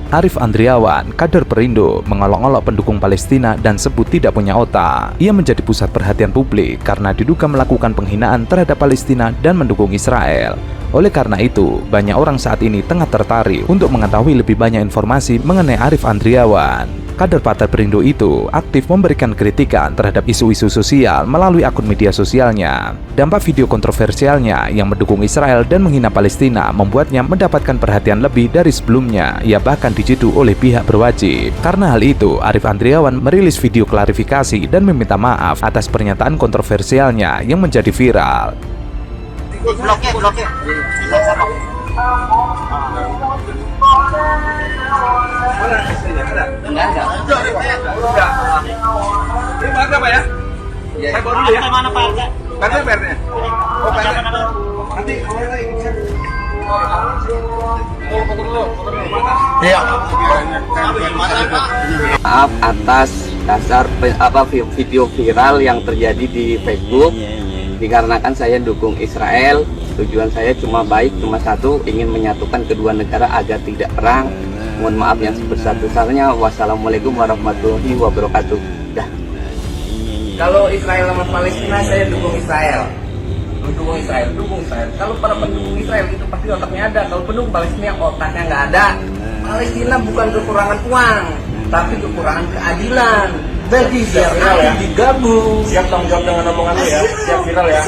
Arif Andriawan, kader Perindo, mengolok-olok pendukung Palestina dan sebut tidak punya otak. Ia menjadi pusat perhatian publik karena diduga melakukan penghinaan terhadap Palestina dan mendukung Israel. Oleh karena itu, banyak orang saat ini tengah tertarik untuk mengetahui lebih banyak informasi mengenai Arif Andriawan. Kader Partai Perindo itu aktif memberikan kritikan terhadap isu-isu sosial melalui akun media sosialnya. Dampak video kontroversialnya yang mendukung Israel dan menghina Palestina membuatnya mendapatkan perhatian lebih dari sebelumnya. Ia bahkan dijedu oleh pihak berwajib. Karena hal itu, Arif Andriawan merilis video klarifikasi dan meminta maaf atas pernyataan kontroversialnya yang menjadi viral. Bloknya. Ini mana Pak ya? Saya bawa dulu ya. Mana Pak? Pernya. Oh, pernya. Nanti iya. Maaf atas dasar video viral yang terjadi di Facebook. Dikarenakan saya dukung Israel, tujuan saya cuma baik, cuma satu, ingin menyatukan kedua negara agar tidak perang. Mohon maaf yang sebesar-besarnya. Wassalamualaikum warahmatullahi wabarakatuh. Dah. Kalau Israel sama Palestina, saya dukung Israel. Dukung Israel. Kalau para pendukung Israel itu pasti otaknya ada. Kalau pendukung Palestina otaknya nggak ada. Palestina bukan kekurangan uang, tapi kekurangan keadilan. Jadi siap viral ya, digabung. Siap tanggung jawab dengan omongan lu ya. Siap viral ya.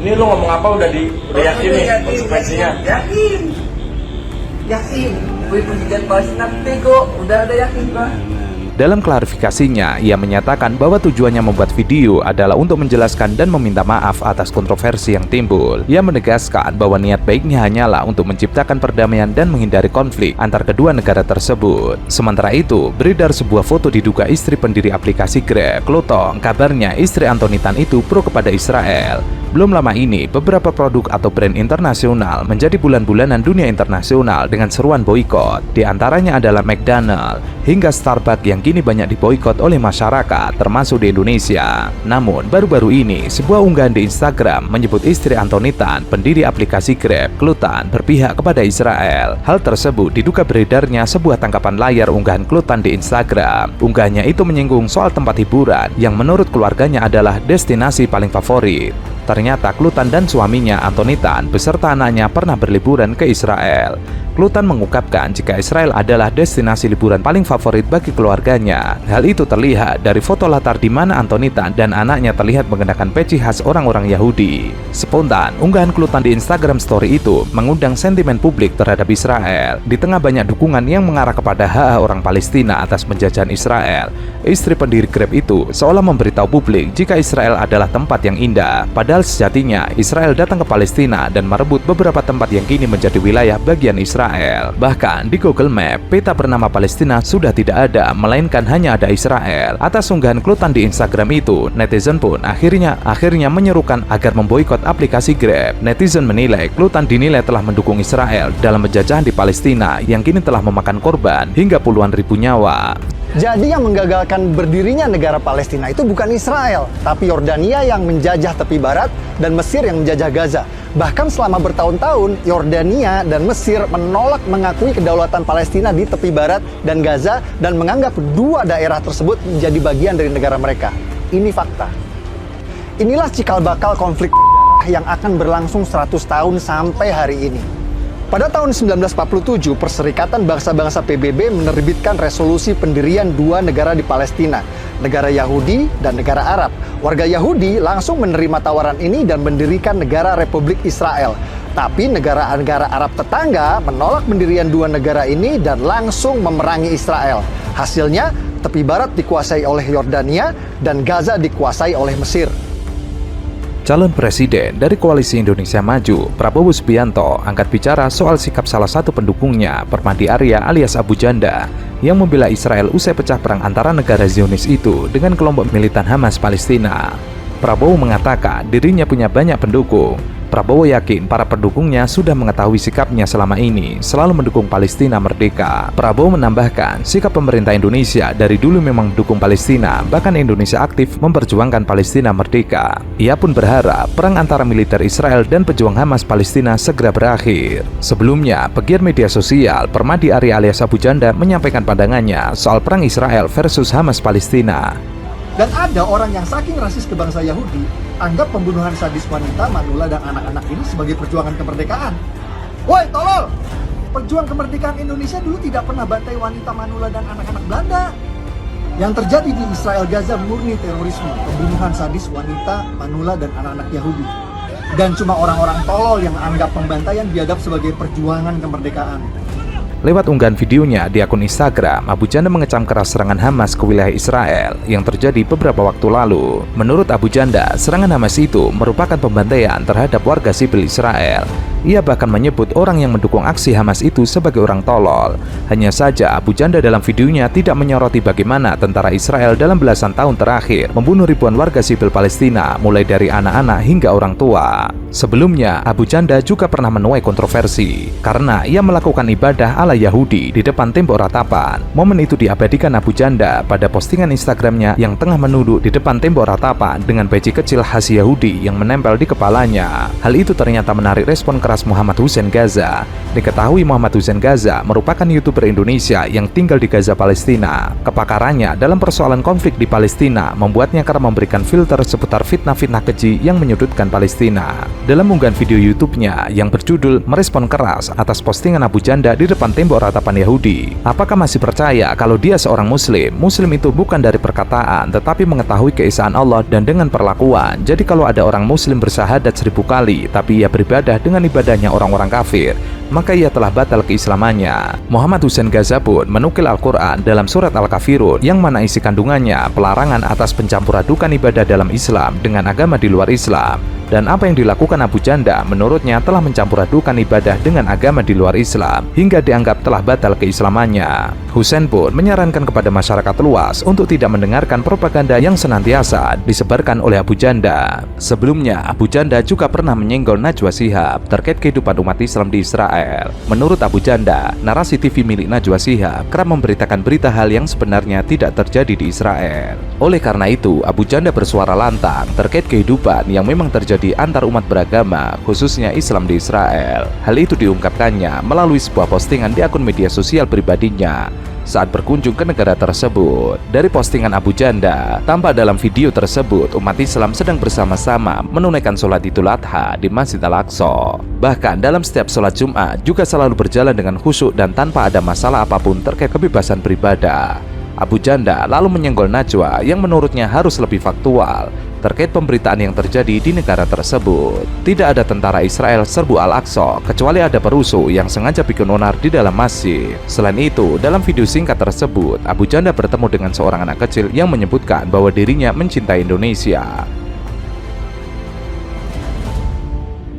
Ini lu ngomong apa udah yakin nih konsekuensinya? Yakin. Gue pendidikan Palestina bego, udah ada yakin Pak. Dalam klarifikasinya, ia menyatakan bahwa tujuannya membuat video adalah untuk menjelaskan dan meminta maaf atas kontroversi yang timbul. Ia menegaskan bahwa niat baiknya hanyalah untuk menciptakan perdamaian dan menghindari konflik antar kedua negara tersebut. Sementara itu, beredar sebuah foto diduga istri pendiri aplikasi Grab, Klotong. Kabarnya istri Anthony Tan itu pro kepada Israel. Belum lama ini, beberapa produk atau brand internasional menjadi bulan-bulanan dunia internasional dengan seruan boikot. Di antaranya adalah McDonald hingga Starbucks yang kini banyak diboikot oleh masyarakat, termasuk di Indonesia. Namun, baru-baru ini, sebuah unggahan di Instagram menyebut istri Anthony Tan, pendiri aplikasi Grab, Klutan, berpihak kepada Israel. Hal tersebut diduga beredarnya sebuah tangkapan layar unggahan Klutan di Instagram. Unggahannya itu menyinggung soal tempat hiburan yang menurut keluarganya adalah destinasi paling favorit. Ternyata Klutan dan suaminya Anthony Tan beserta anaknya pernah berliburan ke Israel. Klutan mengungkapkan jika Israel adalah destinasi liburan paling favorit bagi keluarganya. Hal itu terlihat dari foto latar di mana Anthony Tan dan anaknya terlihat mengenakan peci khas orang-orang Yahudi. Spontan, unggahan Klutan di Instagram Story itu mengundang sentimen publik terhadap Israel. Di tengah banyak dukungan yang mengarah kepada hak orang Palestina atas penjajahan Israel, istri pendiri Grab itu seolah memberitahu publik jika Israel adalah tempat yang indah. Padahal sejatinya Israel datang ke Palestina dan merebut beberapa tempat yang kini menjadi wilayah bagian Israel. Bahkan di Google Map, peta bernama Palestina sudah tidak ada, melainkan hanya ada Israel. Atas unggahan Klutan di Instagram itu, netizen pun akhirnya menyerukan agar memboikot aplikasi Grab. Netizen menilai Klutan dinilai telah mendukung Israel dalam penjajahan di Palestina yang kini telah memakan korban hingga puluhan ribu nyawa. Jadi yang menggagalkan berdirinya negara Palestina itu bukan Israel, tapi Yordania yang menjajah tepi barat dan Mesir yang menjajah Gaza. Bahkan selama bertahun-tahun, Yordania dan Mesir menolak mengakui kedaulatan Palestina di tepi barat dan Gaza dan menganggap dua daerah tersebut menjadi bagian dari negara mereka. Ini fakta. Inilah cikal bakal konflik yang akan berlangsung 100 tahun sampai hari ini. Pada tahun 1947, Perserikatan Bangsa-Bangsa PBB menerbitkan resolusi pendirian dua negara di Palestina, negara Yahudi dan negara Arab. Warga Yahudi langsung menerima tawaran ini dan mendirikan negara Republik Israel. Tapi negara-negara Arab tetangga menolak pendirian dua negara ini dan langsung memerangi Israel. Hasilnya, tepi barat dikuasai oleh Yordania dan Gaza dikuasai oleh Mesir. Calon presiden dari Koalisi Indonesia Maju, Prabowo Subianto, angkat bicara soal sikap salah satu pendukungnya, Permadi Arya alias Abu Janda, yang membela Israel usai pecah perang antara negara Zionis itu dengan kelompok militan Hamas Palestina. Prabowo mengatakan dirinya punya banyak pendukung. Prabowo yakin para pendukungnya sudah mengetahui sikapnya selama ini, selalu mendukung Palestina merdeka. Prabowo menambahkan, sikap pemerintah Indonesia dari dulu memang mendukung Palestina, bahkan Indonesia aktif memperjuangkan Palestina merdeka. Ia pun berharap perang antara militer Israel dan pejuang Hamas Palestina segera berakhir. Sebelumnya, pegiat media sosial Permadi Ari alias Abu Janda menyampaikan pandangannya soal perang Israel versus Hamas Palestina. Dan ada orang yang saking rasis ke bangsa Yahudi, anggap pembunuhan sadis wanita, manula, dan anak-anak ini sebagai perjuangan kemerdekaan. Woi, tolol! Perjuang kemerdekaan Indonesia dulu tidak pernah bantai wanita, manula, dan anak-anak Belanda. Yang terjadi di Israel Gaza murni terorisme, pembunuhan sadis wanita, manula, dan anak-anak Yahudi. Dan cuma orang-orang tolol yang anggap pembantaian dianggap sebagai perjuangan kemerdekaan. Lewat unggahan videonya di akun Instagram, Abu Janda mengecam keras serangan Hamas ke wilayah Israel yang terjadi beberapa waktu lalu. Menurut Abu Janda, serangan Hamas itu merupakan pembantaian terhadap warga sipil Israel. Ia bahkan menyebut orang yang mendukung aksi Hamas itu sebagai orang tolol. Hanya saja Abu Janda dalam videonya tidak menyoroti bagaimana tentara Israel dalam belasan tahun terakhir membunuh ribuan warga sipil Palestina, mulai dari anak-anak hingga orang tua. Sebelumnya, Abu Janda juga pernah menuai kontroversi karena ia melakukan ibadah ala Yahudi di depan tembok ratapan. Momen itu diabadikan Abu Janda pada postingan Instagramnya yang tengah menunduk di depan tembok ratapan dengan peci kecil khas Yahudi yang menempel di kepalanya. Hal itu ternyata menarik respon keras Muhammad Hussein Gaza. Diketahui Muhammad Hussein Gaza merupakan YouTuber Indonesia yang tinggal di Gaza, Palestina. Kepakarannya dalam persoalan konflik di Palestina membuatnya kerap memberikan filter seputar fitnah-fitnah keji yang menyudutkan Palestina. Dalam unggahan video YouTube-nya yang berjudul merespon keras atas postingan Abu Janda di depan tembok ratapan Yahudi. Apakah masih percaya kalau dia seorang Muslim? Muslim itu bukan dari perkataan, tetapi mengetahui keesaan Allah dan dengan perlakuan. Jadi kalau ada orang Muslim bersyahadat 1000 kali, tapi ia beribadah dengan ibadahnya orang-orang kafir, maka ia telah batal keislamannya. Muhammad Hussein Gaza pun menukil Al-Quran dalam surat Al-Kafirun yang mana isi kandungannya pelarangan atas pencampuran ibadah dalam Islam dengan agama di luar Islam. Dan apa yang dilakukan Abu Janda menurutnya telah mencampur-adukan ibadah dengan agama di luar Islam hingga dianggap telah batal keislamannya. Hussein pun menyarankan kepada masyarakat luas untuk tidak mendengarkan propaganda yang senantiasa disebarkan oleh Abu Janda. Sebelumnya, Abu Janda juga pernah menyenggol Najwa Shihab terkait kehidupan umat Islam di Israel. Menurut Abu Janda, narasi TV milik Najwa Shihab kerap memberitakan berita hal yang sebenarnya tidak terjadi di Israel. Oleh karena itu, Abu Janda bersuara lantang terkait kehidupan yang memang terjadi antar umat beragama, khususnya Islam di Israel. Hal itu diungkapkannya melalui sebuah postingan di akun media sosial pribadinya saat berkunjung ke negara tersebut. Dari postingan Abu Janda, tampak dalam video tersebut umat Islam sedang bersama-sama menunaikan sholat Idul Adha di Masjid Al-Aqsa. Bahkan dalam setiap sholat Jumat juga selalu berjalan dengan khusyuk dan tanpa ada masalah apapun terkait kebebasan beribadah. Abu Janda lalu menyenggol Najwa yang menurutnya harus lebih faktual terkait pemberitaan yang terjadi di negara tersebut. Tidak ada tentara Israel serbu Al-Aqsa kecuali ada perusuh yang sengaja bikin onar di dalam masjid. Selain itu, dalam video singkat tersebut, Abu Janda bertemu dengan seorang anak kecil yang menyebutkan bahwa dirinya mencintai Indonesia.